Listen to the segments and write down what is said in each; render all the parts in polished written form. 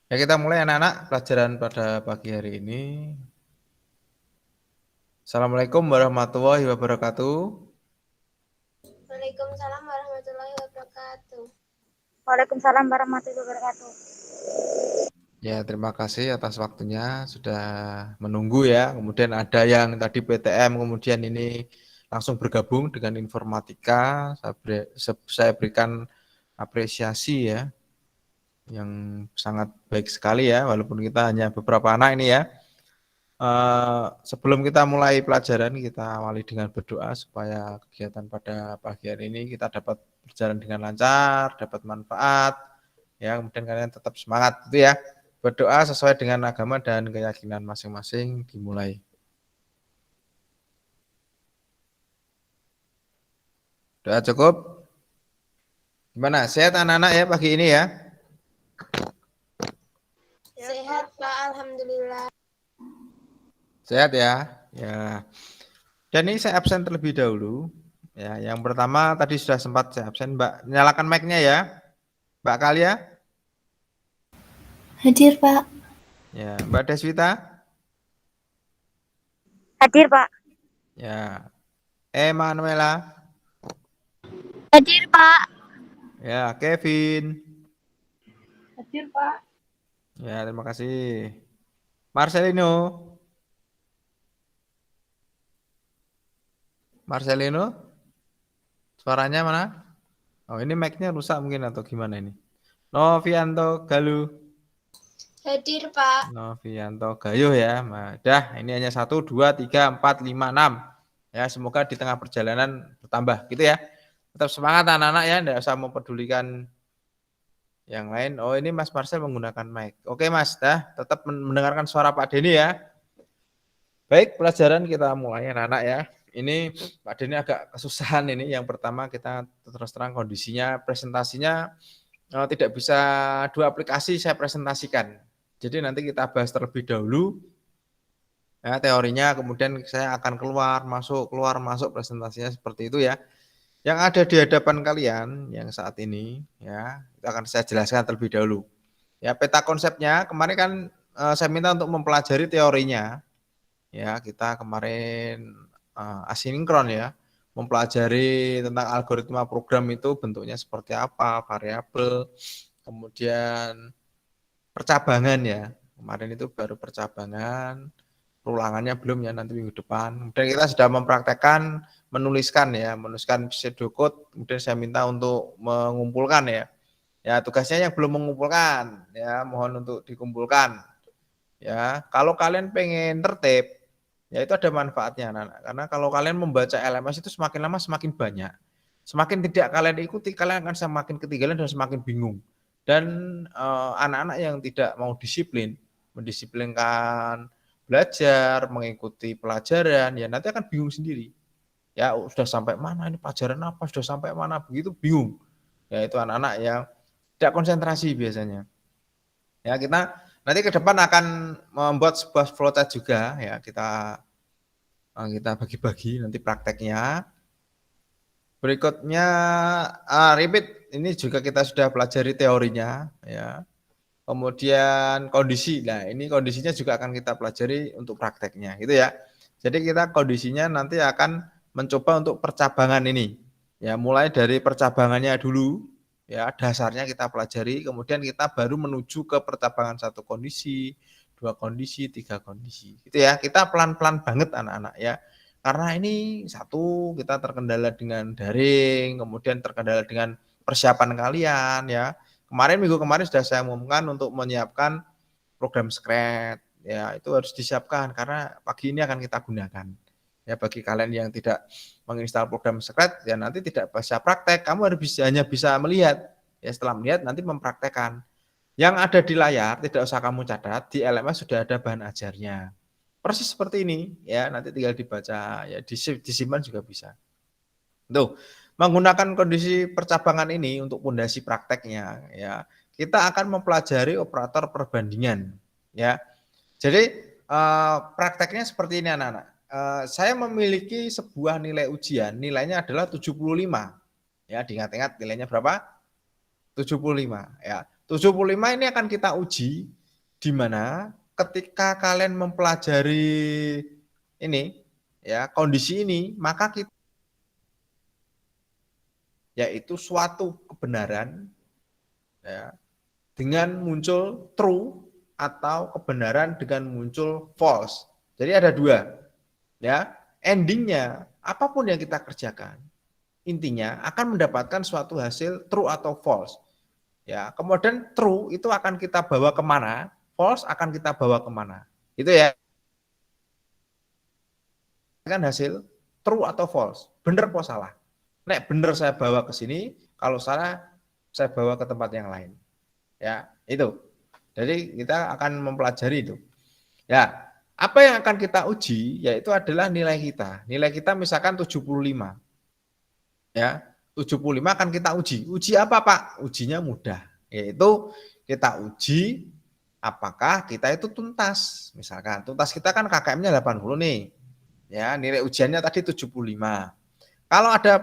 Ya, kita mulai anak-anak pelajaran pada pagi hari ini. Assalamualaikum warahmatullahi wabarakatuh. Waalaikumsalam warahmatullahi wabarakatuh. Waalaikumsalam warahmatullahi wabarakatuh. Ya, terima kasih atas waktunya sudah menunggu ya. Kemudian ada yang tadi PTM, kemudian ini langsung bergabung dengan informatika. Saya berikan apresiasi ya, yang sangat baik sekali ya, walaupun kita hanya beberapa anak ini ya. Sebelum kita mulai pelajaran, kita awali dengan berdoa supaya kegiatan pada pagi hari ini kita dapat berjalan dengan lancar, dapat manfaat, ya, kemudian kalian tetap semangat, itu ya. Berdoa sesuai dengan agama dan keyakinan masing-masing, dimulai. Doa cukup? Gimana? Sehat anak-anak ya pagi ini ya? Sehat Pak, alhamdulillah. Sehat ya? Ya. Dan ini saya absen terlebih dahulu. Ya, yang pertama tadi sudah sempat saya absen. Mbak, nyalakan mic-nya ya. Mbak Kalia. Hadir, Pak. Ya, Mbak Deswita. Hadir, Pak. Ya. Emanuela. Hadir, Pak. Ya, Kevin. Hadir, Pak. Ya, terima kasih. Marcelino. Marcelino. Suaranya mana? Oh, ini mic-nya rusak mungkin atau gimana ini? Novianto Galuh. Hadir Pak. Novianto Gayuh ya. Dah, ini hanya 1, 2, 3, 4, 5, 6. Ya, semoga di tengah perjalanan bertambah gitu ya. Tetap semangat anak-anak ya, enggak usah mempedulikan yang lain. Oh, ini Mas Marcel menggunakan mic. Oke Mas, dah tetap mendengarkan suara Pak Denny ya. Baik, pelajaran kita mulai anak-anak ya. Ini Pak Denny agak kesusahan ini. Yang pertama kita terus terang kondisinya, presentasinya tidak bisa 2 aplikasi saya presentasikan. Jadi nanti kita bahas terlebih dahulu ya, teorinya, kemudian saya akan keluar masuk presentasinya seperti itu ya. Yang ada di hadapan kalian yang saat ini ya, itu akan saya jelaskan terlebih dahulu. Ya, peta konsepnya kemarin kan saya minta untuk mempelajari teorinya. Ya, kita kemarin asinkron ya, mempelajari tentang algoritma program itu bentuknya seperti apa, variabel, kemudian percabangan ya. Kemarin itu baru percabangan, ulangannya belum ya, nanti minggu depan. Kemudian kita sudah mempraktekkan menuliskan pseudocode, kemudian saya minta untuk mengumpulkan ya. Ya, tugasnya yang belum mengumpulkan ya, mohon untuk dikumpulkan. Ya, kalau kalian pengen tertib, ya itu ada manfaatnya anak-anak. Karena kalau kalian membaca LMS itu semakin lama semakin banyak. Semakin tidak kalian ikuti, kalian akan semakin ketinggalan dan semakin bingung. Dan anak-anak yang tidak mau disiplin, mendisiplinkan belajar, mengikuti pelajaran, ya nanti akan bingung sendiri. Ya sudah sampai mana ini pelajaran apa, sudah sampai mana, begitu bingung. Ya itu anak-anak yang tidak konsentrasi biasanya. Ya kita nanti ke depan akan membuat sebuah flowchart juga ya, kita bagi-bagi nanti prakteknya. Berikutnya repeat, ini juga kita sudah pelajari teorinya ya. Kemudian kondisi. Nah, ini kondisinya juga akan kita pelajari untuk prakteknya gitu ya. Jadi kita kondisinya nanti akan mencoba untuk percabangan ini. Ya, mulai dari percabangannya dulu ya, dasarnya kita pelajari, kemudian kita baru menuju ke percabangan 1 kondisi, 2 kondisi, 3 kondisi. Gitu ya. Kita pelan-pelan banget anak-anak ya. Karena ini satu kita terkendala dengan daring, kemudian terkendala dengan persiapan kalian ya. Minggu kemarin sudah saya umumkan untuk menyiapkan program Scratch ya, itu harus disiapkan karena pagi ini akan kita gunakan. Ya, bagi kalian yang tidak menginstal program Scratch ya nanti tidak bisa praktek, kamu hanya bisa melihat. Ya, setelah melihat nanti mempraktekkan. Yang ada di layar tidak usah kamu catat, di LMS sudah ada bahan ajarnya. Persis seperti ini ya, nanti tinggal dibaca ya, disimpan juga bisa. Tuh, menggunakan kondisi percabangan ini untuk pondasi prakteknya ya. Kita akan mempelajari operator perbandingan ya. Jadi prakteknya seperti ini anak-anak. Saya memiliki sebuah nilai ujian, nilainya adalah 75. Ya, diingat-ingat nilainya berapa? 75 ya. 75 ini akan kita uji di mana ketika kalian mempelajari ini ya kondisi ini, maka kita yaitu suatu kebenaran ya, dengan muncul true atau kebenaran dengan muncul false. Jadi ada dua ya, endingnya apapun yang kita kerjakan intinya akan mendapatkan suatu hasil true atau false. Ya, kemudian true itu akan kita bawa kemana, false akan kita bawa kemana. Itu ya. Kan hasil true atau false, benar atau salah. Nek benar saya bawa ke sini, kalau salah saya bawa ke tempat yang lain. Ya, itu. Jadi kita akan mempelajari itu. Ya, apa yang akan kita uji yaitu adalah nilai kita. Nilai kita misalkan 75. Ya, 75 akan kita uji. Uji apa, Pak? Ujinya mudah, yaitu kita uji apakah kita itu tuntas. Misalkan tuntas kita kan KKM-nya 80 nih. Ya, nilai ujiannya tadi 75. Kalau ada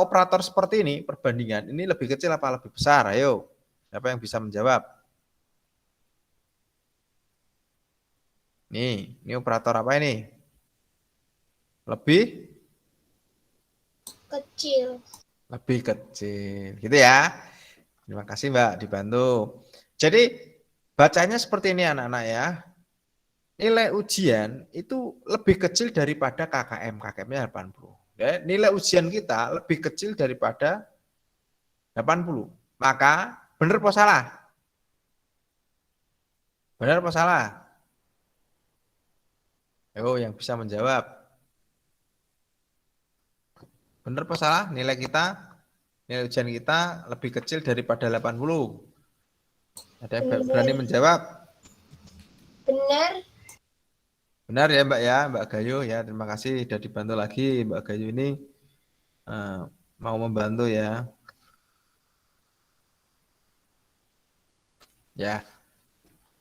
operator seperti ini, perbandingan ini lebih kecil apa lebih besar? Ayo, siapa yang bisa menjawab? Ini operator apa ini? Lebih Kecil. lebih kecil, gitu ya. Terima kasih Mbak, dibantu. Jadi bacanya seperti ini anak-anak ya. Nilai ujian itu lebih kecil daripada KKM, KKM-nya 80. Ya, nilai ujian kita lebih kecil daripada 80. Maka benar apa salah? Benar apa salah? Ayo yang bisa menjawab. Benar apa salah? Nilai ujian kita lebih kecil daripada 80. Ada yang berani menjawab? Benar. Benar ya Mbak ya, Mbak Gayu ya. Terima kasih sudah dibantu lagi Mbak Gayu ini mau membantu ya. Ya.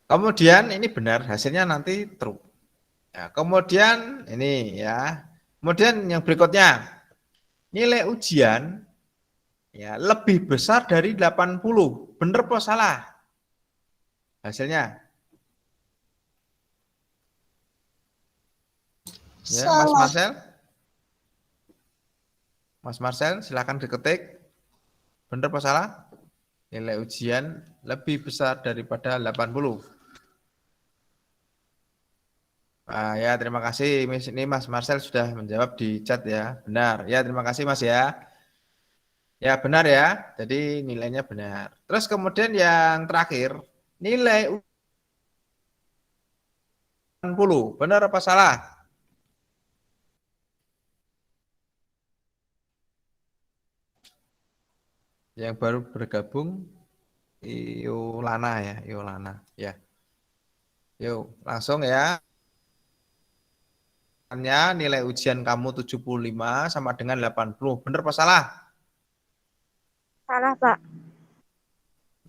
Kemudian ini benar, hasilnya nanti true. Ya, kemudian ini ya. Kemudian yang berikutnya, nilai ujian ya lebih besar dari 80. Benar apa salah? Hasilnya? Ya, Salah. Mas Marcel. Mas Marcel, silakan diketik. Benar apa salah? Nilai ujian lebih besar daripada 80. Ya, terima kasih. Ini Mas Marcel sudah menjawab di chat ya. Benar. Ya, terima kasih Mas ya. Ya, benar ya. Jadi nilainya benar. Terus kemudian yang terakhir, nilai 80. Benar apa salah? Yang baru bergabung Iolana ya, Iolana. Ya. Yuk, langsung ya. Nilai ujian kamu 75 sama dengan 80. Benar apa salah? Salah, Pak.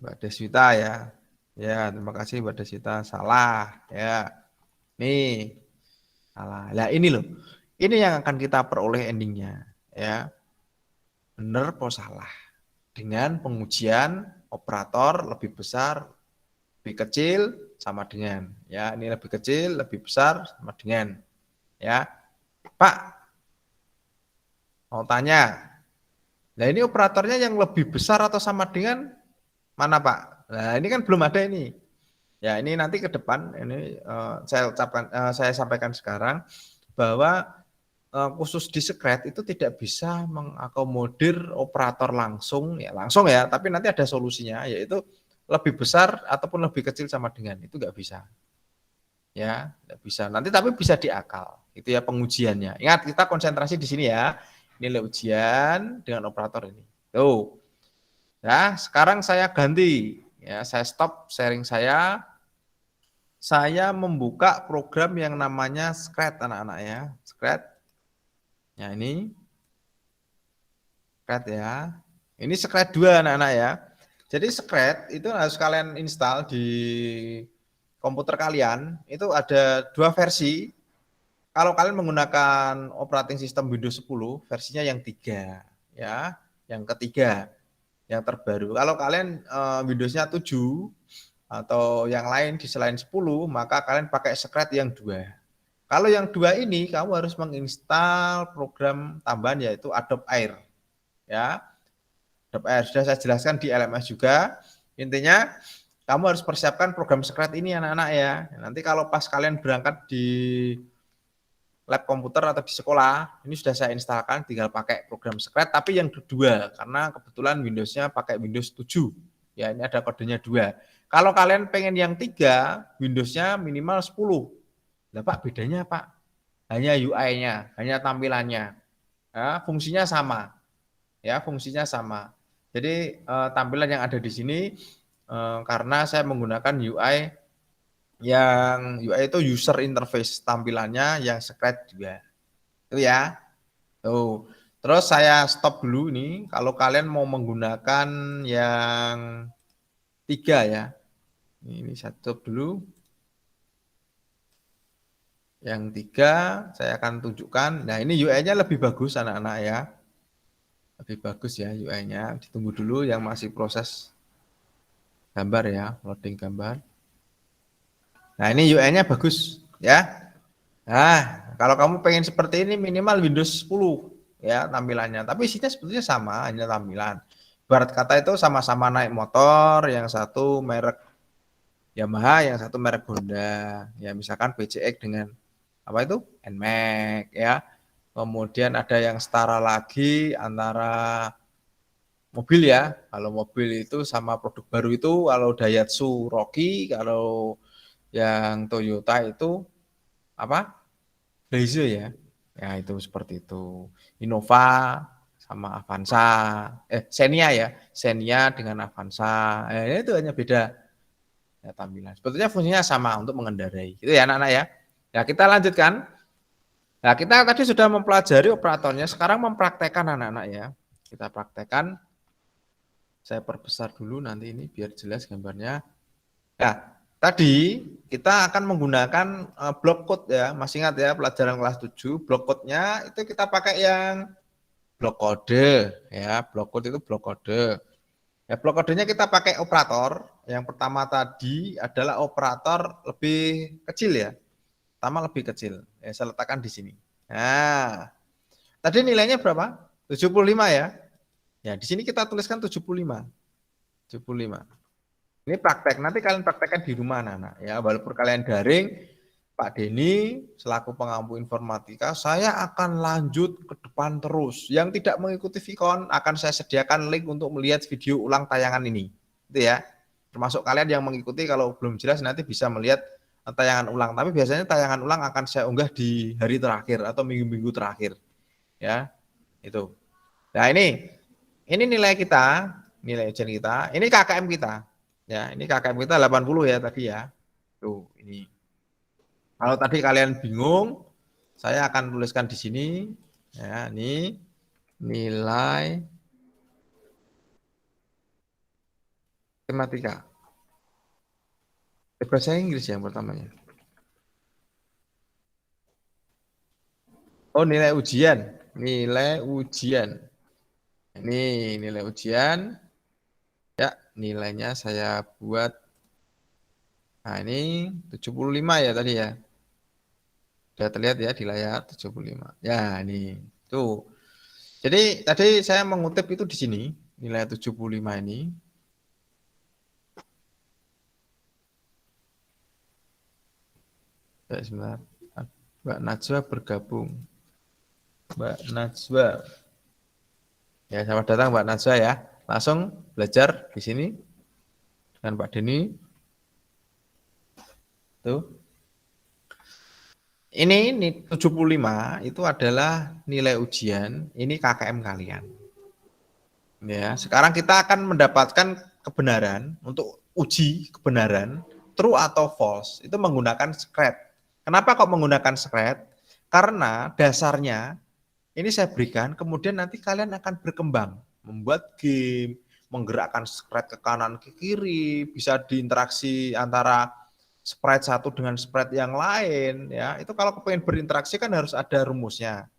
Mbak Deswita ya. Ya, terima kasih Mbak Deswita. Salah ya. Nih. Salah. Nah, ini loh. Ini yang akan kita peroleh endingnya ya. Benar apa salah? Dengan pengujian operator lebih besar, lebih kecil sama dengan ya. Ini lebih kecil, lebih besar sama dengan ya. Pak, mau tanya. Nah, ini operatornya yang lebih besar atau sama dengan mana, Pak? Nah, ini kan belum ada ini. Ya, ini nanti ke depan ini saya sampaikan sekarang bahwa khusus di Sekret itu tidak bisa mengakomodir operator langsung ya, tapi nanti ada solusinya yaitu lebih besar ataupun lebih kecil sama dengan itu nggak bisa. Ya, nggak bisa. Nanti tapi bisa diakal. Itu ya pengujiannya. Ingat kita konsentrasi di sini ya. Nilai ujian dengan operator ini. Tuh. Ya, sekarang saya ganti. Ya, saya stop sharing saya. Saya membuka program yang namanya Sekret anak-anak ya. Sekret. Ya, ini. Sekret ya. Ini Sekret 2 anak-anak ya. Jadi Sekret itu harus kalian install di komputer kalian. Itu ada 2 versi. Kalau kalian menggunakan operating system Windows 10, versinya yang 3 ya, yang ketiga, yang terbaru. Kalau kalian Windowsnya 7 atau yang lain di selain 10, maka kalian pakai Scratch yang 2. Kalau yang 2 ini kamu harus menginstal program tambahan yaitu Adobe Air. Ya. Adobe Air sudah saya jelaskan di LMS juga. Intinya kamu harus persiapkan program Scratch ini anak-anak ya. Nanti kalau pas kalian berangkat di lab komputer atau di sekolah, ini sudah saya instalkan, tinggal pakai program Scratch tapi yang kedua karena kebetulan Windows-nya pakai Windows 7. Ya, ini ada kodenya 2. Kalau kalian pengen yang 3, Windows-nya minimal 10. Lah Pak, bedanya Pak? Hanya UI-nya, hanya tampilannya. Ya, fungsinya sama. Ya, fungsinya sama. Jadi tampilan yang ada di sini karena saya menggunakan UI itu user interface tampilannya yang Scratch juga. Itu ya. Tuh. Terus saya stop dulu nih. Kalau kalian mau menggunakan yang 3 ya. Ini saya stop dulu. Yang 3 saya akan tunjukkan. Nah, ini UI-nya lebih bagus anak-anak ya. Lebih bagus ya UI-nya. Ditunggu dulu yang masih proses gambar ya, loading gambar. Nah, ini UI-nya bagus ya. Nah, kalau kamu pengen seperti ini minimal Windows 10 ya tampilannya. Tapi isinya sebetulnya sama, hanya tampilan. Barat kata itu sama-sama naik motor, yang satu merek Yamaha, yang satu merek Honda. Ya, misalkan PCX dengan apa itu? NMAX ya. Kemudian ada yang setara lagi antara mobil ya. Kalau mobil itu sama produk baru itu kalau Daihatsu Rocky, kalau yang Toyota itu apa? Daiso ya. Ya itu seperti itu. Innova sama Avanza. Xenia ya. Xenia dengan Avanza. Itu hanya beda ya, tampilan. Sebetulnya fungsinya sama untuk mengendarai. Itu ya anak-anak ya. Ya kita lanjutkan. Nah, kita tadi sudah mempelajari operatornya, sekarang mempraktekkan anak-anak ya. Kita praktekkan. Saya perbesar dulu nanti ini biar jelas gambarnya. Nah, tadi kita akan menggunakan block code ya. Masih ingat ya pelajaran kelas 7, block code-nya itu kita pakai yang block kode ya. Block code itu block kode. Ya, block kodenya kita pakai operator. Yang pertama tadi adalah operator lebih kecil ya. Pertama lebih kecil. Ya, saya letakkan di sini. Nah, tadi nilainya berapa? 75 ya. Ya, di sini kita tuliskan 75. 75. Ini praktek. Nanti kalian praktekkan di rumah anak-anak ya. Walaupun kalian daring, Pak Denny selaku pengampu informatika, saya akan lanjut ke depan terus. Yang tidak mengikuti Vicon akan saya sediakan link untuk melihat video ulang tayangan ini. Itu ya. Termasuk kalian yang mengikuti kalau belum jelas nanti bisa melihat tayangan ulang. Tapi biasanya tayangan ulang akan saya unggah di hari terakhir atau minggu-minggu terakhir. Ya. Itu. Nah, ini nilai kita, nilai ujian kita. Ini KKM kita. Ya, ini KKM kita 80 ya tadi ya. Tuh, ini. Kalau tadi kalian bingung, saya akan tuliskan di sini. Ya, ini nilai matematika. Bahasa Inggris yang pertamanya. Oh, nilai ujian. Nilai ujian. Ini nilai ujian. Ya, nilainya saya buat. Nah, ini 75 ya tadi ya. Sudah terlihat ya di layar 75. Ya, ini. Tuh. Jadi tadi saya mengutip itu di sini, nilai 75 ini. Sebentar. Mbak Najwa bergabung. Mbak Najwa. Ya, selamat datang Mbak Najwa ya. Langsung belajar di sini dengan Pak Denny. Tuh. Ini 75 itu adalah nilai ujian, ini KKM kalian. Ya, sekarang kita akan mendapatkan kebenaran untuk uji kebenaran true atau false itu menggunakan Scratch. Kenapa kok menggunakan Scratch? Karena dasarnya ini saya berikan, kemudian nanti kalian akan berkembang, membuat game, menggerakkan Scratch ke kanan ke kiri, bisa diinteraksi antara sprite satu dengan sprite yang lain. Ya, itu kalau pengen berinteraksi kan harus ada rumusnya,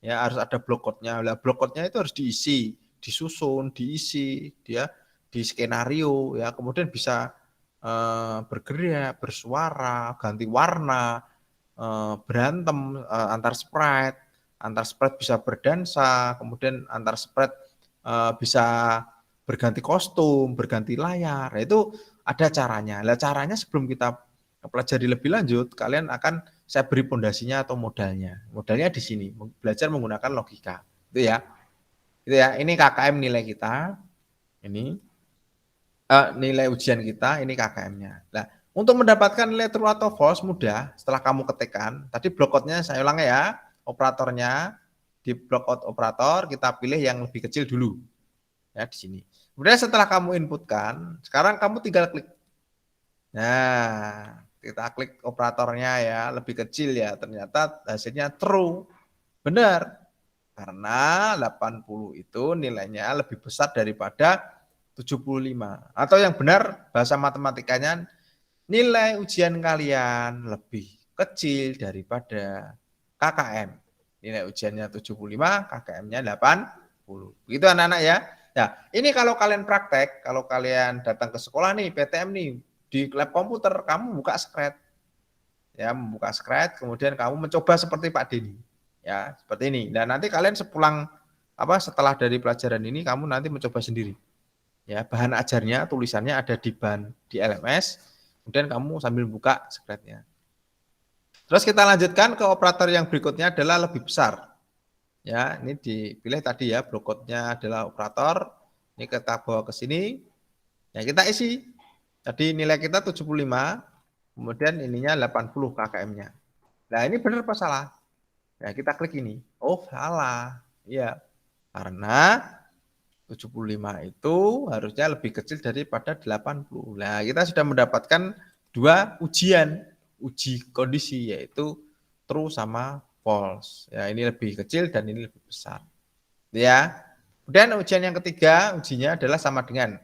ya harus ada block code-nya. Lah block code-nya itu harus diisi, disusun, diisi, dia di skenario, ya kemudian bisa bergerak, bersuara, ganti warna, berantem antar sprite bisa berdansa, kemudian antar sprite bisa berganti kostum, berganti layar. Itu ada caranya. Lah caranya sebelum kita pelajari lebih lanjut, kalian akan saya beri pondasinya atau modalnya. Modalnya di sini, belajar menggunakan logika. Itu ya. Itu ya. Ini KKM nilai kita. Ini nilai ujian kita, ini KKM-nya. Nah, untuk mendapatkan nilai true atau false mudah setelah kamu ketikkan. Tadi blockout-nya saya ulang ya, operatornya di blockout operator kita pilih yang lebih kecil dulu. Ya, di sini. Kemudian setelah kamu inputkan, sekarang kamu tinggal klik. Nah, kita klik operatornya ya, lebih kecil ya. Ternyata hasilnya true. Benar. Karena 80 itu nilainya lebih besar daripada 75. Atau yang benar bahasa matematikanya nilai ujian kalian lebih kecil daripada KKM. Nilai ujiannya 75, KKM-nya 80. Begitu anak-anak ya. Nah, ini kalau kalian praktek, kalau kalian datang ke sekolah nih, PTM nih, di lab komputer, kamu buka Scratch. Ya, membuka Scratch, kemudian kamu mencoba seperti Pak Denny. Ya, seperti ini. Dan nanti kalian setelah dari pelajaran ini, kamu nanti mencoba sendiri. Ya, bahan ajarnya, tulisannya ada di LMS, kemudian kamu sambil buka Scratch-nya. Terus kita lanjutkan ke operator yang berikutnya adalah lebih besar. Ya, ini dipilih tadi ya, blockout-nya adalah operator. Ini kita bawa ke sini. Ya, kita isi. Tadi nilai kita 75, kemudian ininya 80 KKM-nya. Nah, ini benar apa salah? Ya, kita klik ini. Oh, salah. Iya. Karena 75 itu harusnya lebih kecil daripada 80. Nah, kita sudah mendapatkan dua uji kondisi, yaitu true sama false. Ya, ini lebih kecil dan ini lebih besar. Ya. Kemudian ujian yang ketiga, ujinya adalah sama dengan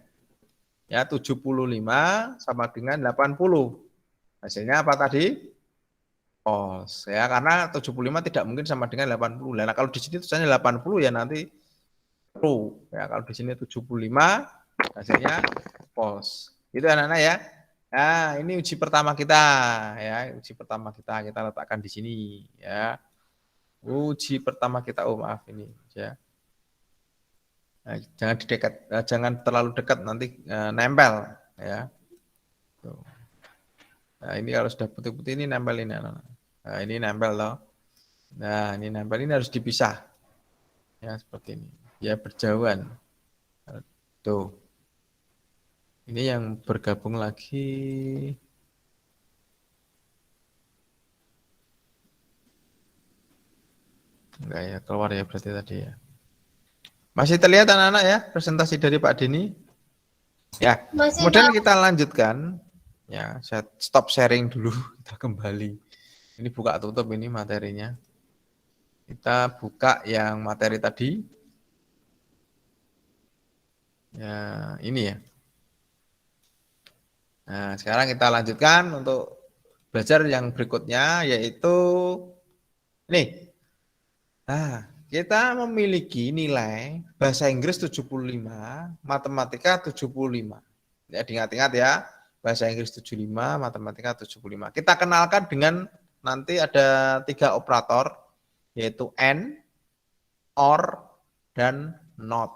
ya 75 sama dengan 80. Hasilnya apa tadi? False. Ya, karena 75 tidak mungkin sama dengan 80. Nah, kalau di sini tulisannya 80 ya nanti true. Ya, kalau di sini 75 hasilnya false. Itu anak-anak ya. Nah, ini uji pertama kita ya, uji pertama kita letakkan di sini ya. Uji pertama kita, oh maaf ini ya. Nah, jangan terlalu dekat nanti nempel ya. Tuh. Nah, ini kalau sudah putih-putih ini nempel ini anak-anak. Nah, ini nempel loh. Nah, ini nempel ini harus dipisah. Ya, seperti ini. Ya, berjauhan. Tuh. Ini yang bergabung lagi. Enggak ya, keluar ya berarti tadi ya. Masih terlihat anak-anak ya presentasi dari Pak Denny? Ya, Masih kemudian Pak. kita lanjutkan. Ya, saya stop sharing dulu, kita kembali. Ini buka tutup ini materinya. Kita buka yang materi tadi. Ya, ini ya. Nah, sekarang kita lanjutkan untuk belajar yang berikutnya, yaitu ini. Nah, kita memiliki nilai bahasa Inggris 75, matematika 75. Ya, diingat-ingat ya, bahasa Inggris 75, matematika 75. Kita kenalkan dengan nanti ada 3 operator, yaitu and, or, dan not.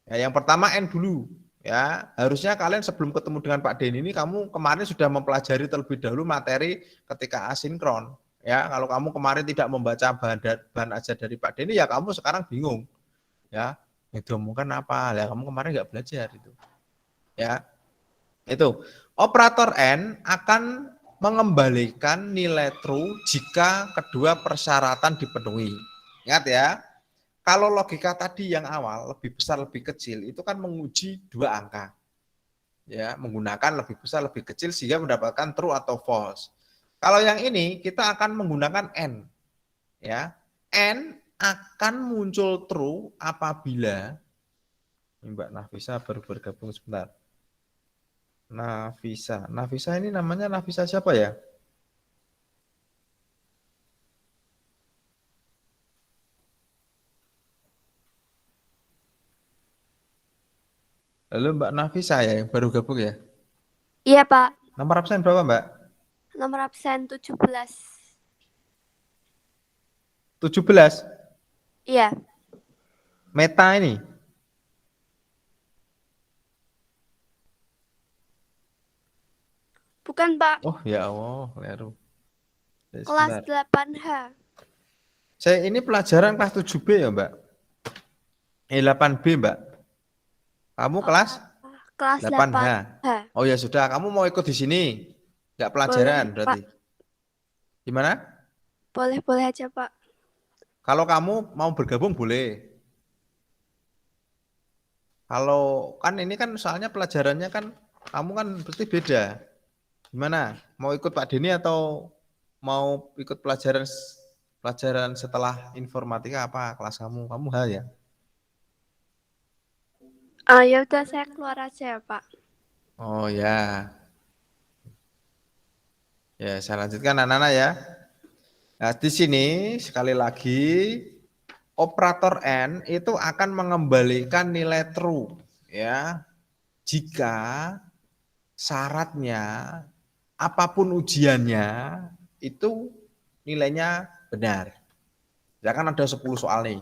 Ya, yang pertama and dulu. Ya, harusnya kalian sebelum ketemu dengan Pak Denny ini kamu kemarin sudah mempelajari terlebih dahulu materi ketika asinkron. Ya, kalau kamu kemarin tidak membaca bahan ajar dari Pak Denny ya kamu sekarang bingung. Ya, itu mungkin apa? Ya, kamu kemarin nggak belajar itu. Ya, itu. Operator and akan mengembalikan nilai true jika kedua persyaratan dipenuhi. Ingat ya, kalau logika tadi yang awal lebih besar lebih kecil itu kan menguji dua angka. Ya, menggunakan lebih besar lebih kecil sehingga mendapatkan true atau false. Kalau yang ini kita akan menggunakan n. Ya. N akan muncul true apabila Mbak Nafisa baru bergabung sebentar. Nafisa ini namanya Nafisa siapa ya? Lalu Mbak Nafisa ya yang baru gabung ya? Iya, Pak. Nomor absen berapa, Mbak? Nomor absen 17. 17. Iya, Meta ini. bukan Pak. Oh, ya Allah, keliru. Kelas Sebentar. 8H. Saya ini pelajaran kelas 7B ya, Mbak. 8B, Mbak. Kamu kelas Kelas 8H. 8H. Oh ya sudah, kamu mau ikut di sini. Enggak pelajaran Boleh, berarti. Pak. Gimana? Boleh aja, Pak. Kalau kamu mau bergabung boleh. Kalau kan ini kan soalnya pelajarannya kan kamu kan berarti beda. Gimana? Mau ikut Pak Denny atau mau ikut pelajaran setelah informatika apa kelas kamu? Kamu H ya? Ya udah saya keluar aja ya, Pak. Oh ya. Ya, saya lanjutkan anak-anak ya. Nah, di sini sekali lagi operator N itu akan mengembalikan nilai true ya jika syaratnya apapun ujiannya itu nilainya benar. Ya kan ada 10 soal nih.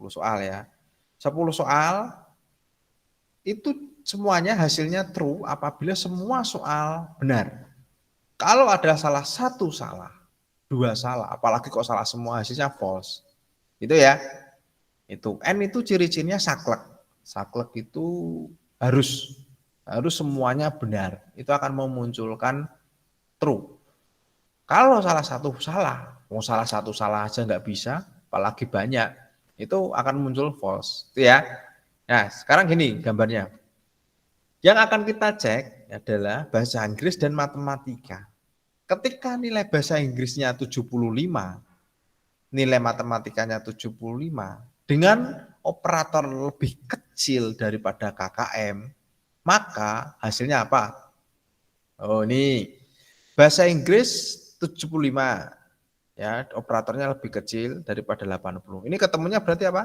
10 soal ya. 10 soal itu semuanya hasilnya true apabila semua soal benar. Kalau ada salah satu salah, dua salah, apalagi kok salah semua hasilnya false. Itu ya. Itu N itu ciri-cirinya saklek. Saklek itu harus semuanya benar. Itu akan memunculkan true. Kalau salah satu salah, mau salah satu salah aja nggak bisa, apalagi banyak, itu akan muncul false. Itu ya. Nah, sekarang gini gambarnya. Yang akan kita cek adalah bahasa Inggris dan matematika. Ketika nilai bahasa Inggrisnya 75, nilai matematikanya 75, dengan operator lebih kecil daripada KKM, maka hasilnya apa? Oh, ini bahasa Inggris 75, ya, operatornya lebih kecil daripada 80. Ini ketemunya berarti apa?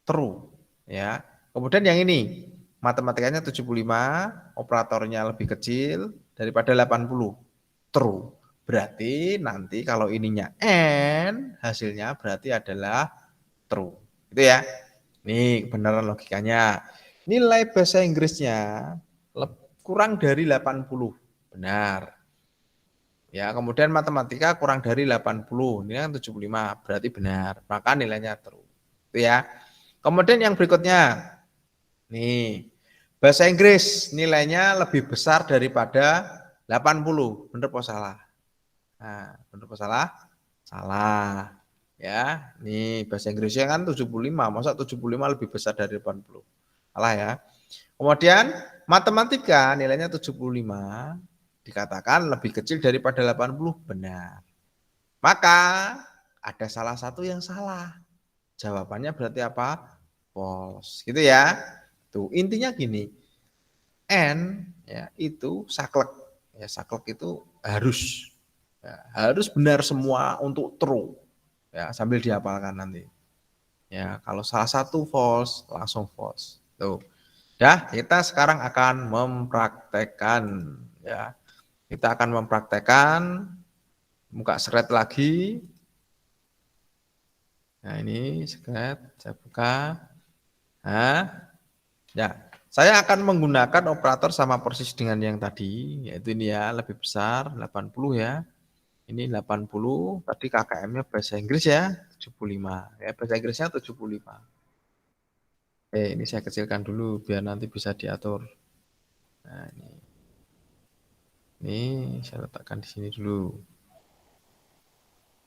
True, ya. Kemudian yang ini, matematikanya 75, operatornya lebih kecil daripada 80. True. Berarti nanti kalau ininya N, hasilnya berarti adalah true. Itu ya. Ini beneran logikanya. Nilai bahasa Inggrisnya kurang dari 80. Benar. Ya, kemudian matematika kurang dari 80. Ini kan 75, berarti benar. Maka nilainya true. Itu ya. Kemudian yang berikutnya. Nih, bahasa Inggris nilainya lebih besar daripada 80. Benar apa salah? Nah, benar apa salah? Salah. Ya, nih bahasa Inggrisnya kan 75, masa 75 lebih besar dari 80. Salah ya. Kemudian matematika nilainya 75 dikatakan lebih kecil daripada 80, benar. Maka ada salah satu yang salah. Jawabannya berarti apa? False. Gitu ya. Tuh, intinya gini. N ya itu saklek. Ya, saklek itu harus benar semua untuk true. Ya, sambil dihafalkan nanti. Ya, kalau salah satu false, langsung false. Tuh. Dah, kita sekarang akan mempraktekkan ya. Kita akan mempraktekkan buka slide lagi. Nah, ini slide saya buka. Nah, ya. Saya akan menggunakan operator sama persis dengan yang tadi, yaitu ini ya, lebih besar 80 ya. Ini 80, tadi KKM-nya bahasa Inggris ya, 75. Ya, bahasa Inggrisnya 75. Ini saya kecilkan dulu biar nanti bisa diatur. Nah, ini. Ini saya letakkan di sini dulu.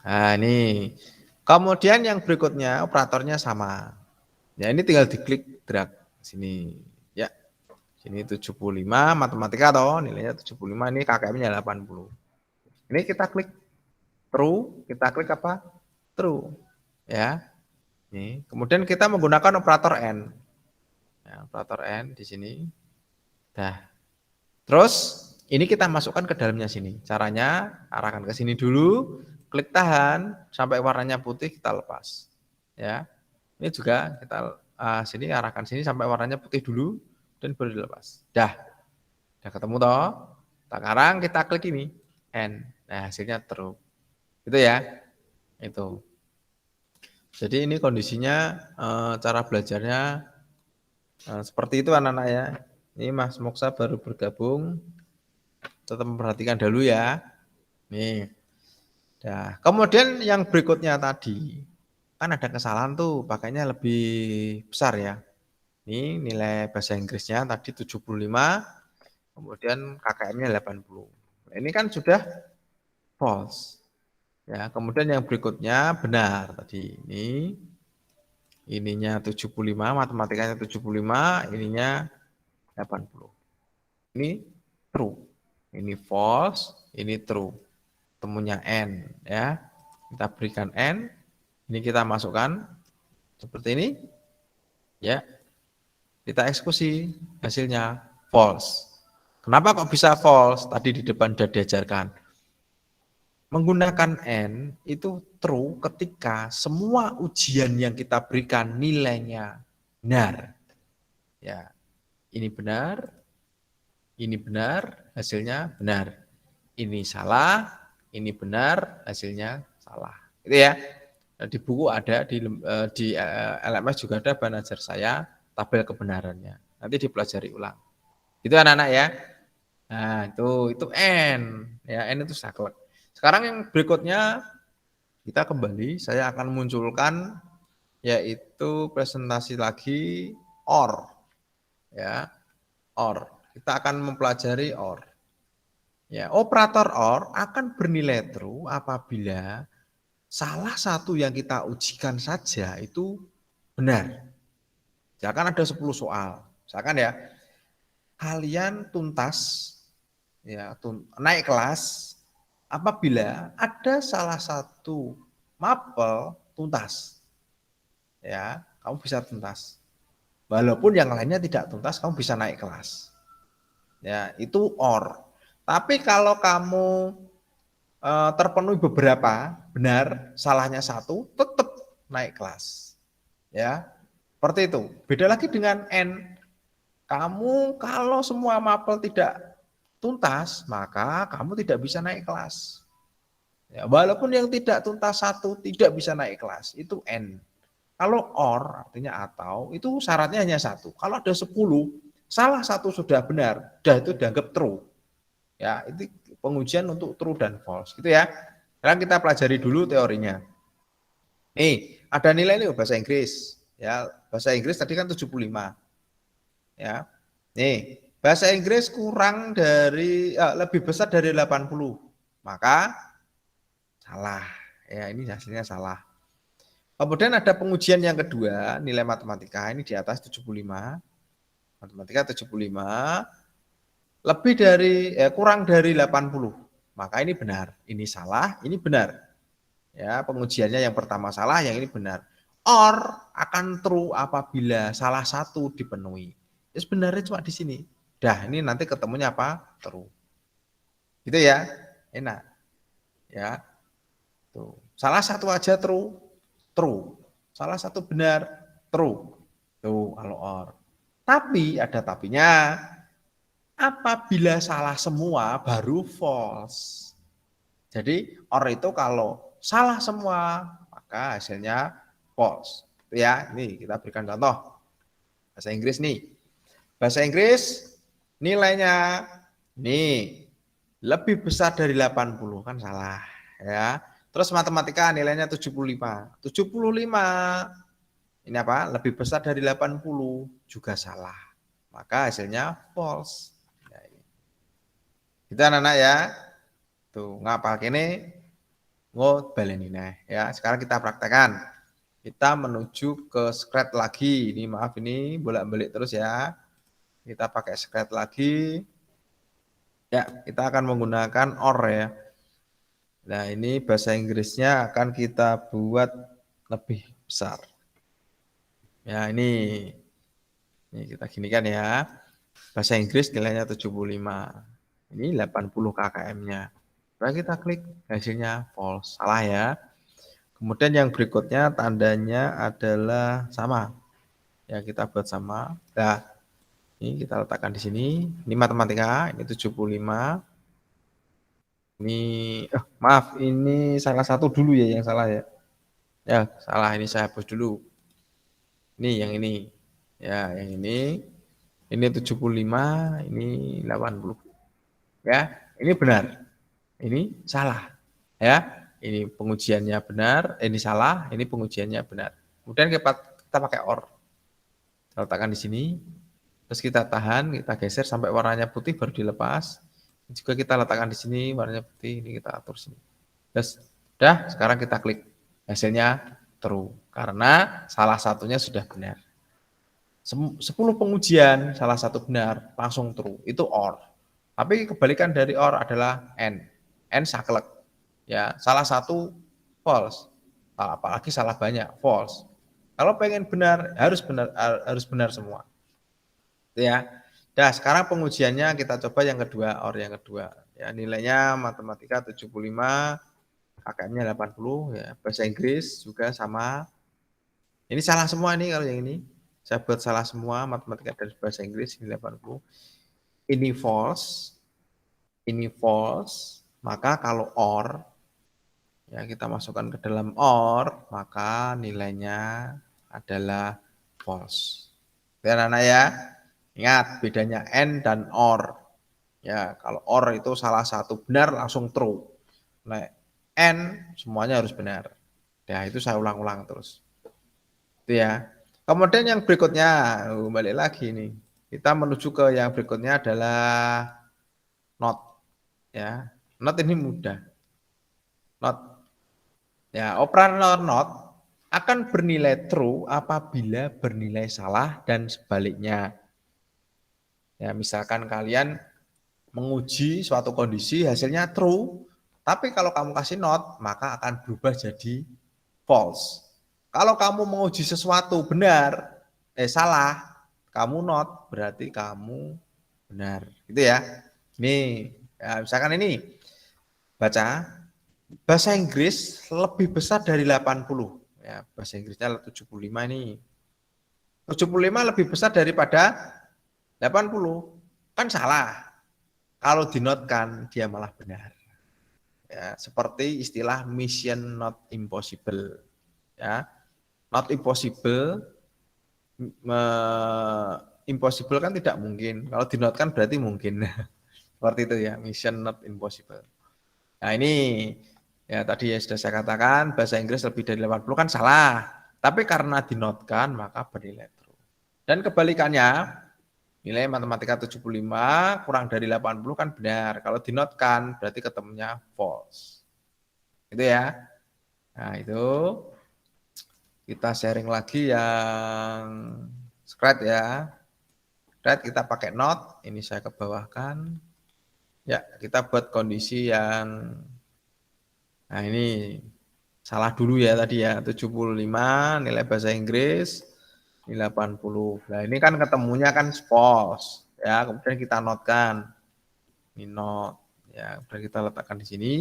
Nah, ini. Kemudian yang berikutnya operatornya sama. Ya, ini tinggal diklik drag sini. Ya. Sini 75 matematika toh, nilainya 75, ini KKM-nya 80. Ini kita klik true, kita klik apa? True. Ya. Nih, kemudian kita menggunakan operator N. Ya, operator N di sini. Dah. Terus ini kita masukkan ke dalamnya sini. Caranya arahkan ke sini dulu, klik tahan sampai warnanya putih kita lepas. Ya. Ini juga kita sini arahkan sini sampai warnanya putih dulu dan baru dilepas. Dah. Udah ketemu toh? Sekarang kita klik ini N. Nah, hasilnya true. Gitu ya. Itu. Jadi ini kondisinya cara belajarnya seperti itu anak-anak ya. Ini Mas Moksa baru bergabung. Tetap memperhatikan dulu ya. Nih. Nah, kemudian yang berikutnya tadi kan ada kesalahan tuh pakainya lebih besar ya. Ini nilai bahasa Inggrisnya tadi 75, kemudian KKM-nya 80. Nah, ini kan sudah false. Ya, kemudian yang berikutnya benar tadi. Ininya 75, matematikanya 75, ininya 80. Ini true. Ini false, ini true. Temunya N ya. Kita berikan N. Ini kita masukkan seperti ini. Ya. Kita eksekusi, hasilnya false. Kenapa kok bisa false? Tadi di depan sudah diajarkan. Menggunakan N itu true ketika semua ujian yang kita berikan nilainya benar. Ya, ini benar, hasilnya benar. Ini salah, ini benar, hasilnya salah. Itu ya. Di buku ada, di LMS juga ada bahan ajar saya, tabel kebenarannya. Nanti dipelajari ulang. Itu anak-anak ya. Nah, itu N. Ya, N itu saklek. Sekarang yang berikutnya kita kembali, saya akan munculkan yaitu presentasi lagi OR. Ya, OR. Kita akan mempelajari OR. Ya, operator OR akan bernilai true apabila salah satu yang kita ujikan saja itu benar. Misalkan ada 10 soal. Misalkan ya, kalian tuntas ya, naik kelas apabila ada salah satu mapel tuntas. Ya, kamu bisa tuntas. Walaupun yang lainnya tidak tuntas, kamu bisa naik kelas. Ya, itu OR. Tapi kalau kamu terpenuhi beberapa, benar, salahnya satu, tetap naik kelas. Ya, seperti itu. Beda lagi dengan N. Kamu kalau semua mapel tidak tuntas, maka kamu tidak bisa naik kelas. Ya, walaupun yang tidak tuntas satu tidak bisa naik kelas, itu N. Kalau OR artinya atau, itu syaratnya hanya satu. Kalau ada 10, salah satu sudah benar, itu dianggap true. Ya, itu pengujian untuk true dan false, gitu ya. Sekarang kita pelajari dulu teorinya. Nih, ada nilai ini bahasa Inggris. Ya, bahasa Inggris tadi kan 75. Ya. Nih, bahasa Inggris kurang dari lebih besar dari 80. Maka salah. Ya, ini hasilnya salah. Kemudian ada pengujian yang kedua, nilai matematika ini di atas 75. Matematika 75 lebih dari kurang dari 80. Maka ini benar. Ini salah, ini benar. Ya, pengujiannya yang pertama salah, yang ini benar. OR akan true apabila salah satu dipenuhi. Ya, sebenarnya cuma di sini. Dah, ini nanti ketemunya apa? True. Gitu ya. Enak. Ya. Tuh. Salah satu aja true. True. Salah satu benar. True. Tuh, kalau OR. Tapi ada tapinya. Apabila salah semua baru false. Jadi OR itu kalau salah semua maka hasilnya false. Itu ya. Ini kita berikan contoh. Bahasa Inggris nih. Bahasa Inggris nilainya nih lebih besar dari 80 kan salah ya. Terus matematika nilainya 75. 75 ini apa? Lebih besar dari 80 juga salah. Maka hasilnya false. Ya, itu anak-anak ya. Tuh, ngapal kene ngot baleni ya. Sekarang kita praktekkan. Kita menuju ke scratch lagi. Ini maaf ini bolak-balik terus ya. Kita pakai scratch lagi. Ya, kita akan menggunakan OR ya. Nah, ini bahasa Inggrisnya akan kita buat lebih besar. Ya, ini kita ginikan ya. Bahasa Inggris nilainya 75. Ini 80 KKM-nya. Coba kita klik, hasilnya false. Salah ya. Kemudian yang berikutnya tandanya adalah sama. Ya, kita buat sama. Nah, Ini kita letakkan di sini. Ini matematika, ini 75. Ini, maaf, ini salah satu dulu ya yang salah ya. Ya, salah, ini saya hapus dulu. Ini yang ini. Ya, yang ini. Ini 75, ini 80. Ya, ini benar. Ini salah. Ya, ini pengujiannya benar, ini salah, ini pengujiannya benar. Kemudian kita pakai OR. Kita letakkan di sini. Terus kita tahan, kita geser sampai warnanya putih baru dilepas. Juga kita letakkan di sini warnanya putih, ini kita atur sini. Terus udah, sekarang kita klik. Hasilnya true karena salah satunya sudah benar. 10 pengujian, salah satu benar, langsung true. Itu OR. Tapi kebalikan dari OR adalah AND. AND saklek. Ya, salah satu false. Apalagi salah banyak, false. Kalau pengen benar, harus benar semua. Ya. Nah, sekarang pengujiannya kita coba yang kedua, OR yang kedua. Ya, nilainya matematika 75, KKM-nya 80, ya. Bahasa Inggris juga sama. Ini salah semua nih kalau yang ini. Saya buat salah semua, matematika dan bahasa Inggris ini 80. Ini false. Ini false. Maka kalau OR, ya kita masukkan ke dalam OR, maka nilainya adalah false. Biar anak ya. Ingat bedanya AND dan OR. Ya, kalau OR itu salah satu benar langsung true. Nah, AND semuanya harus benar. Ya, itu saya ulang-ulang terus. Itu ya. Kemudian yang berikutnya, balik lagi nih. Kita menuju ke yang berikutnya adalah not. Ya, not ini mudah. Not. Ya, operator not akan bernilai true apabila bernilai salah dan sebaliknya. Ya, misalkan kalian menguji suatu kondisi hasilnya true, tapi kalau kamu kasih not, maka akan berubah jadi false. Kalau kamu menguji sesuatu benar, salah, kamu not, berarti kamu benar. Gitu ya. Nih, ya, misalkan ini, baca, bahasa Inggris lebih besar dari 80. Ya, bahasa Inggrisnya 75 ini. 75 lebih besar daripada 80. Kan salah. Kalau dinotkan, dia malah benar. Ya, seperti istilah mission not impossible. Ya, not impossible, impossible kan tidak mungkin. Kalau dinotkan berarti mungkin. Seperti itu ya, mission not impossible. Nah ini, ya tadi ya sudah saya katakan, bahasa Inggris lebih dari 80 kan salah. Tapi karena dinotkan, maka bernilai true. Dan kebalikannya, nilai matematika 75 kurang dari 80 kan benar. Kalau dinotkan berarti ketemunya false. Itu ya. Nah, itu kita sharing lagi yang scratch ya. Scratch kita pakai not, ini saya kebawahkan. Ya, kita buat kondisi yang nah ini salah dulu ya tadi ya. 75 nilai bahasa Inggris. Ini 80. Nah, ini kan ketemunya kan false. Ya, kemudian kita notkan. Ini not. Ya, kemudian kita letakkan di sini.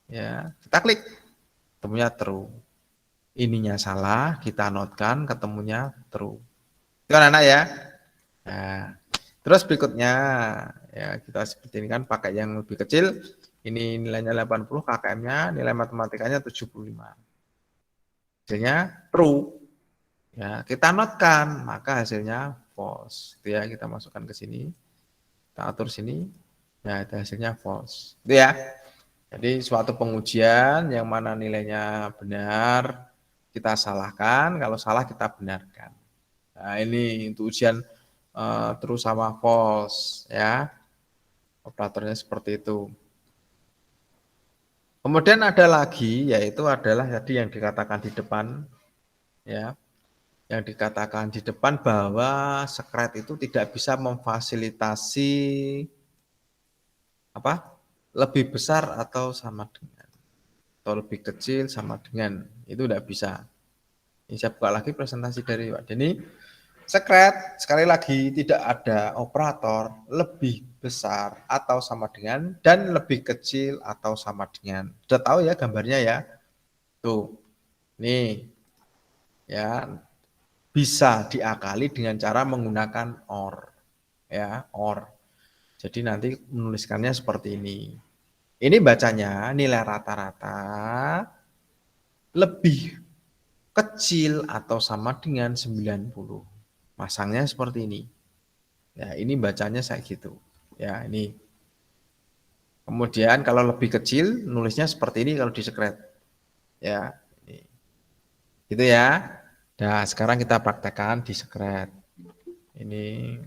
Ya, kita klik. Ketemunya true. Ininya salah, kita notkan, ketemunya true. Itu kan anak ya. Nah, terus berikutnya ya kita seperti ini kan pakai yang lebih kecil. Ini nilainya 80, KKM-nya, nilai matematikanya 75. Hasilnya true. Ya, kita notkan, maka hasilnya false. Itu ya, kita masukkan ke sini. Kita atur sini. Ya, itu hasilnya false. Itu ya. Jadi suatu pengujian yang mana nilainya benar, kita salahkan, kalau salah kita benarkan. Nah, ini untuk ujian true sama false ya. Operatornya seperti itu. Kemudian ada lagi yaitu adalah tadi yang dikatakan di depan ya. Yang dikatakan di depan bahwa Scratch itu tidak bisa memfasilitasi apa? Lebih besar atau sama dengan atau lebih kecil sama dengan itu tidak bisa. Ini saya buka lagi presentasi dari Pak Denny. Scratch sekali lagi tidak ada operator lebih besar atau sama dengan dan lebih kecil atau sama dengan. Sudah tahu ya gambarnya ya. Tuh. Nih. Ya. Bisa diakali dengan cara menggunakan OR. ya, or. Jadi nanti menuliskannya seperti ini. Ini bacanya nilai rata-rata lebih kecil atau sama dengan 90. Masangnya seperti ini. Ya, ini bacanya saya gitu. Ya, ini. Kemudian kalau lebih kecil nulisnya seperti ini kalau di sekret. Ya, ini. Gitu ya. Nah, sekarang kita praktekkan di sekret. Ini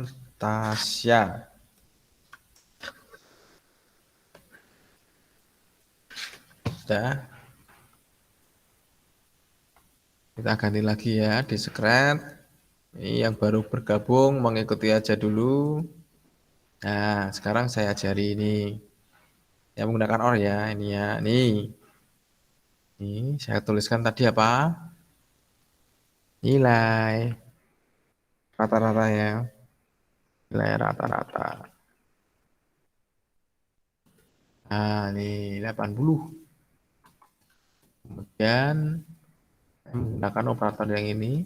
Natasha. Sudah. Kita ganti lagi ya di sekret. Ini yang baru bergabung mengikuti aja dulu. Nah, sekarang saya ajari ini. Ya menggunakan OR ya, ini ya. Nih. Ini saya tuliskan tadi apa? Nilai rata-rata ya. Nilai rata-rata. Nah, ini 80. Kemudian saya menggunakan operator yang ini.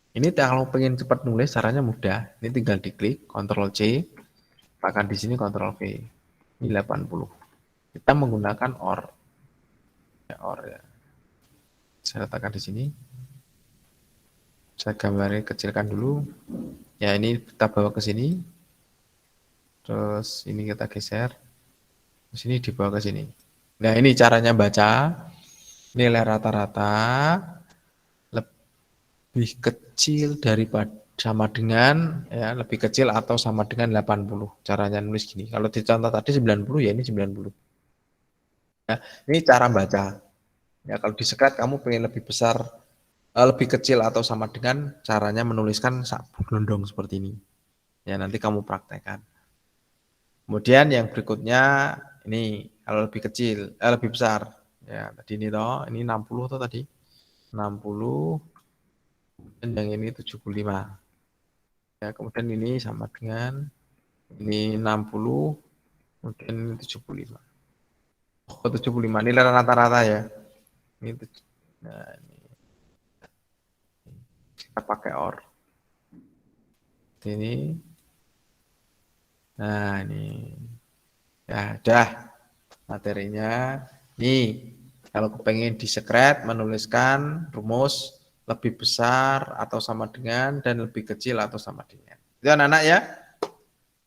Ini kalau pengen cepat nulis caranya mudah. Ini tinggal diklik Ctrl C, tekan di sini Ctrl V. Ini 80. Kita menggunakan OR. Ya, OR ya. Saya letakkan di sini. Saya gambarnya kecilkan dulu. Ya, ini kita bawa ke sini. Terus ini kita geser. Terus ini dibawa ke sini. Nah, ini caranya baca. Nilai rata-rata lebih kecil daripada sama dengan ya lebih kecil atau sama dengan 80. Caranya nulis gini. Kalau di contoh tadi 90 ya ini 90. Ya, ini cara baca. Ya kalau di sekret kamu pengen lebih besar, lebih kecil atau sama dengan caranya menuliskan gelondong seperti ini. Ya nanti kamu praktekkan. Kemudian yang berikutnya ini kalau lebih kecil, lebih besar. Ya tadi ini toh, ini 60 toh tadi. 60 dan yang ini 75. Ya, kemudian ini sama dengan ini 60, kemudian ini 75. Oh, 75 nilai rata-rata ya. Ini nah, ini kita pakai OR. Ini. Nah, ini. Ya, dah materinya. Nih, kalau kepengen di sekret menuliskan rumus lebih besar atau sama dengan dan lebih kecil atau sama dengan. Itu anak-anak ya.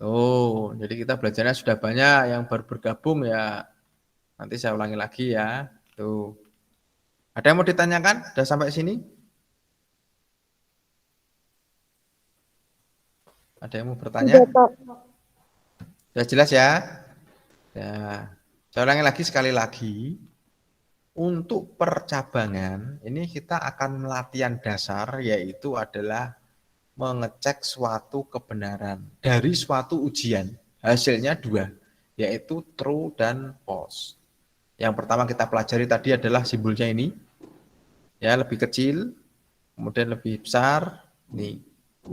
Tuh, jadi kita belajarnya sudah banyak, yang baru bergabung ya. Nanti saya ulangi lagi ya. Tuh. Ada yang mau ditanyakan? Sudah sampai sini? Ada yang mau bertanya? Sudah jelas ya? Ya. Saya ulangi lagi sekali lagi. Untuk percabangan, ini kita akan latihan dasar, yaitu adalah mengecek suatu kebenaran dari suatu ujian. Hasilnya dua, yaitu true dan false. Yang pertama kita pelajari tadi adalah simbolnya ini. Ya, lebih kecil, kemudian lebih besar. Nih.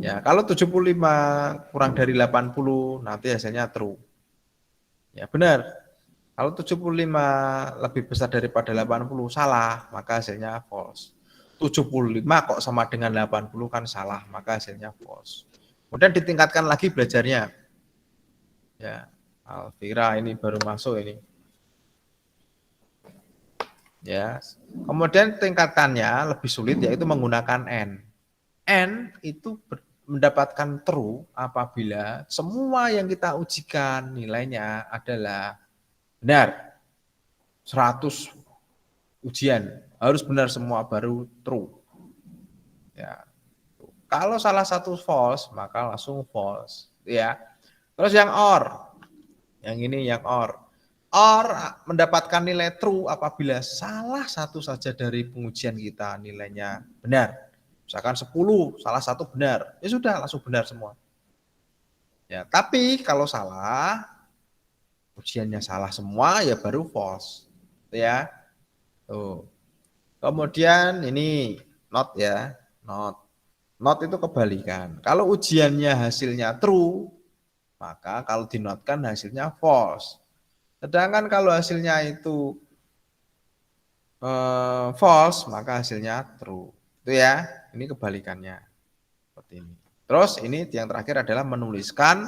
Ya, kalau 75 kurang dari 80 nanti hasilnya true. Ya, benar. Kalau 75 lebih besar daripada 80 salah, maka hasilnya false. 75 kok sama dengan 80 kan salah, maka hasilnya false. Kemudian ditingkatkan lagi belajarnya. Ya, Alvira ini baru masuk ini. Ya. Kemudian tingkatannya lebih sulit yaitu menggunakan N. N itu mendapatkan true apabila semua yang kita ujikan nilainya adalah benar. 100 ujian harus benar semua baru true. Ya. Kalau salah satu false maka langsung false, ya. Terus yang OR. Yang ini yang OR. OR mendapatkan nilai true apabila salah satu saja dari pengujian kita nilainya benar. Misalkan 10, salah satu benar. Ya sudah langsung benar semua. Ya, tapi kalau salah ujiannya salah semua ya baru false. Ya. Tuh. Kemudian ini not ya, not. Not itu kebalikan. Kalau ujiannya hasilnya true, maka kalau dinotkan hasilnya false. Sedangkan kalau hasilnya itu false, maka hasilnya true. Itu ya. Ini kebalikannya. Seperti ini. Terus ini yang terakhir adalah menuliskan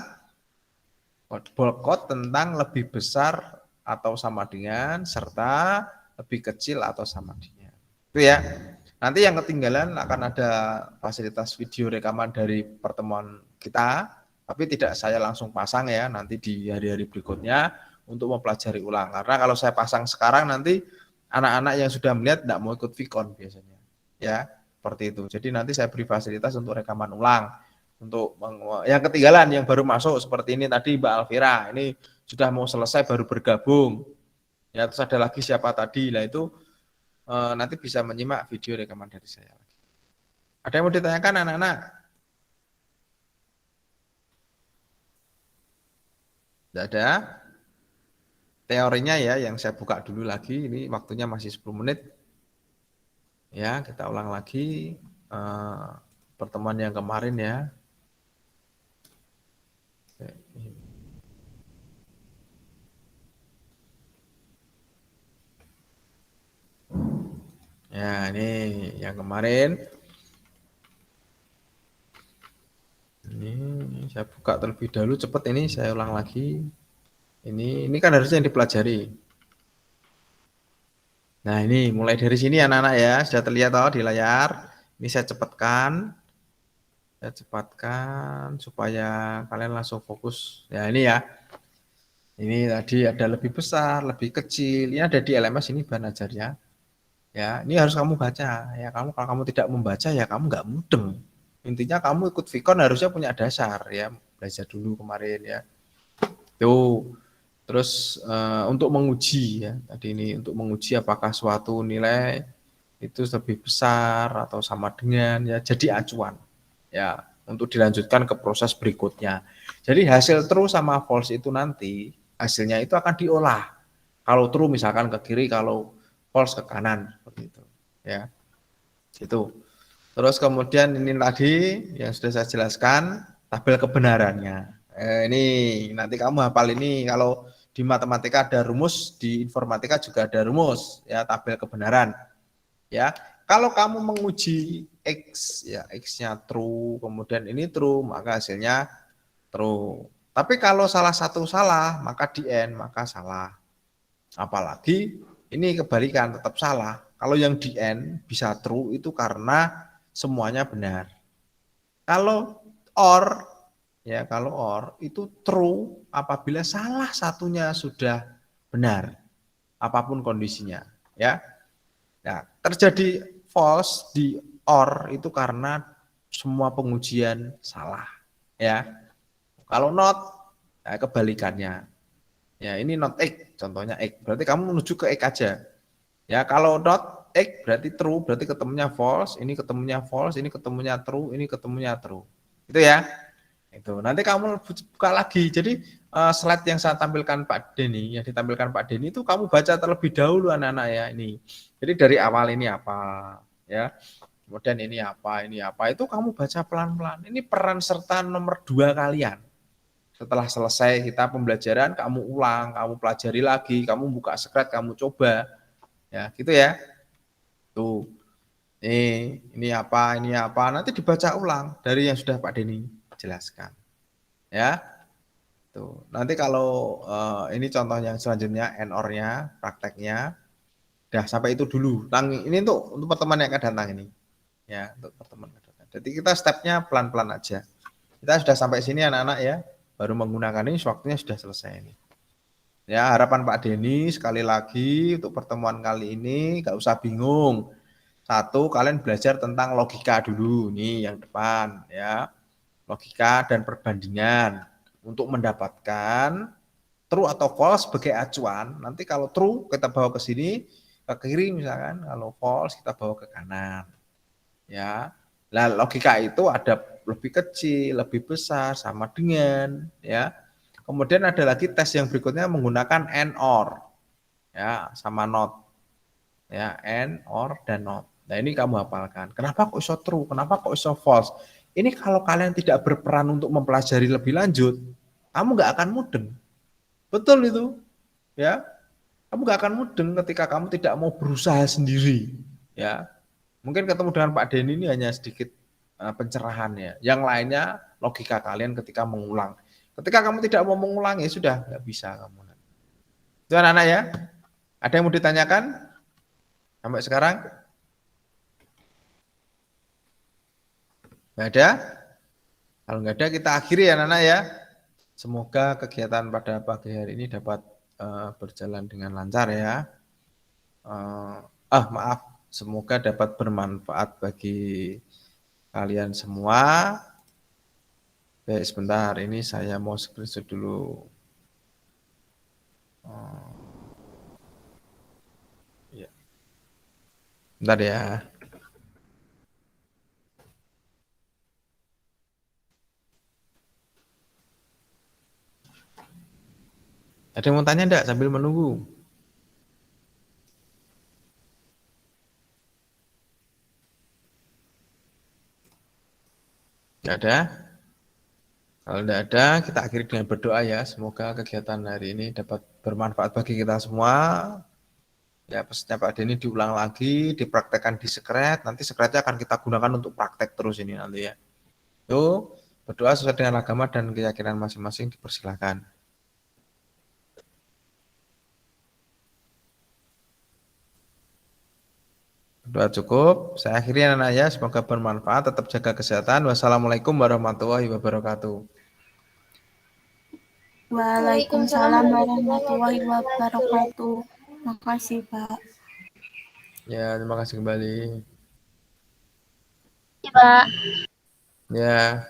bold tentang lebih besar atau sama dengan serta lebih kecil atau sama dengan. Itu ya. Nanti yang ketinggalan akan ada fasilitas video rekaman dari pertemuan kita, tapi tidak saya langsung pasang ya, nanti di hari-hari berikutnya untuk mempelajari ulang. Karena kalau saya pasang sekarang nanti anak-anak yang sudah melihat tidak mau ikut Vicon biasanya. Ya, seperti itu. Jadi nanti saya beri fasilitas untuk rekaman ulang. Untuk yang ketinggalan yang baru masuk seperti ini tadi Mbak Alvira, ini sudah mau selesai baru bergabung. Ya, terus ada lagi siapa tadi? Lah itu nanti bisa menyimak video rekaman dari saya. Ada yang mau ditanyakan anak-anak? Tidak ada? Teorinya ya yang saya buka dulu lagi, ini waktunya masih 10 menit. Ya, kita ulang lagi pertemuan yang kemarin ya. Ya, ini yang kemarin. Ini saya buka terlebih dahulu, cepat ini saya ulang lagi. Ini kan harusnya yang dipelajari. Nah, ini mulai dari sini anak-anak ya, sudah terlihat di layar. Ini saya cepatkan. Saya cepatkan supaya kalian langsung fokus. Ya, ini ya. Ini tadi ada lebih besar, lebih kecil. Ini ada di LMS ini bahan ajarnya. Ya, ini harus kamu baca. Ya, kalau kamu tidak membaca ya kamu nggak mudeng. Intinya kamu ikut Vicon harusnya punya dasar ya, belajar dulu kemarin ya. Tuh. Terus untuk menguji ya, tadi ini untuk menguji apakah suatu nilai itu lebih besar atau sama dengan ya, jadi acuan ya untuk dilanjutkan ke proses berikutnya. Jadi hasil true sama false itu nanti hasilnya itu akan diolah. Kalau true misalkan ke kiri, kalau false ke kanan seperti itu ya. Itu. Terus kemudian ini tadi yang sudah saya jelaskan tabel kebenarannya. Ini nanti kamu hafal ini, kalau di matematika ada rumus, di informatika juga ada rumus ya, tabel kebenaran. Ya. Kalau kamu menguji X ya, X-nya true, kemudian ini true, maka hasilnya true. Tapi kalau salah satu salah, maka di N maka salah. Apalagi ini kebalikan, tetap salah. Kalau yang di N bisa true itu karena semuanya benar. Kalau OR ya, kalau OR itu true apabila salah satunya sudah benar, apapun kondisinya ya. Nah, terjadi false di OR itu karena semua pengujian salah ya. Kalau not ya kebalikannya. Ya, ini not X, contohnya X. Berarti kamu menuju ke X aja. Ya, kalau not X berarti true, berarti ketemunya false, ini ketemunya false, ini ketemunya true, ini ketemunya true. Itu ya. Itu. Nanti kamu buka lagi. Jadi slide yang saya tampilkan Pak Denny, yang ditampilkan Pak Denny itu kamu baca terlebih dahulu anak-anak ya ini. Jadi dari awal ini apa, ya. Kemudian ini apa, itu kamu baca pelan-pelan. Ini peran serta nomor 2 kalian. Setelah selesai kita pembelajaran, kamu ulang, kamu pelajari lagi, kamu buka scratch, kamu coba. Ya, gitu ya. Tuh. Ini apa, nanti dibaca ulang dari yang sudah Pak Denny jelaskan. Ya. Tuh. Nanti kalau ini contoh yang selanjutnya NOR-nya, prakteknya. Dah sampai itu dulu. Ini untuk pertemuan yang akan datang ini. Ya, untuk pertemuan yang akan datang. Jadi kita stepnya pelan-pelan aja. Kita sudah sampai sini anak-anak ya. Baru menggunakan ini, waktunya sudah selesai ini. Ya, harapan Pak Denny sekali lagi untuk pertemuan kali ini gak usah bingung. Satu, kalian belajar tentang logika dulu nih yang depan ya. Logika dan perbandingan untuk mendapatkan true atau false sebagai acuan. Nanti kalau true kita bawa ke sini, ke kiri misalkan, kalau false kita bawa ke kanan. Ya. Nah, logika itu ada lebih kecil, lebih besar, sama dengan ya. Kemudian ada lagi tes yang berikutnya menggunakan and or. Ya, sama not. Ya, and or dan not. Nah, ini kamu hafalkan. Kenapa kok iso true? Kenapa kok iso false? Ini kalau kalian tidak berperan untuk mempelajari lebih lanjut, kamu nggak akan mudeng. Betul itu. Ya. Kamu nggak akan mudeng ketika kamu tidak mau berusaha sendiri. Ya. Mungkin ketemu dengan Pak Denny ini hanya sedikit pencerahan ya. Yang lainnya logika kalian ketika mengulang. Ketika kamu tidak mau mengulangi, sudah nggak bisa kamu. Itu anak-anak ya. Ada yang mau ditanyakan sampai sekarang? Nggak ada? Kalau nggak ada kita akhiri ya anak-anak ya. Semoga kegiatan pada pagi hari ini dapat berjalan dengan lancar ya. Maaf, semoga dapat bermanfaat bagi kalian semua. Baik, sebentar, ini saya mau screenshot dulu. Ya. Bentar ya. Ada yang mau tanya enggak sambil menunggu? Enggak ada? Kalau enggak ada, kita akhiri dengan berdoa ya. Semoga kegiatan hari ini dapat bermanfaat bagi kita semua. Ya, pesannya Pak Denny diulang lagi, dipraktekkan di sekret. Nanti sekretnya akan kita gunakan untuk praktek terus ini nanti ya. Yuk, berdoa sesuai dengan agama dan keyakinan masing-masing dipersilakan. Doa cukup. Saya akhiri anak-anak ya. Semoga bermanfaat. Tetap jaga kesehatan. Wassalamualaikum warahmatullahi wabarakatuh. Waalaikumsalam warahmatullahi wabarakatuh. Makasih, Pak. Ya, terima kasih kembali. Pak. Ya.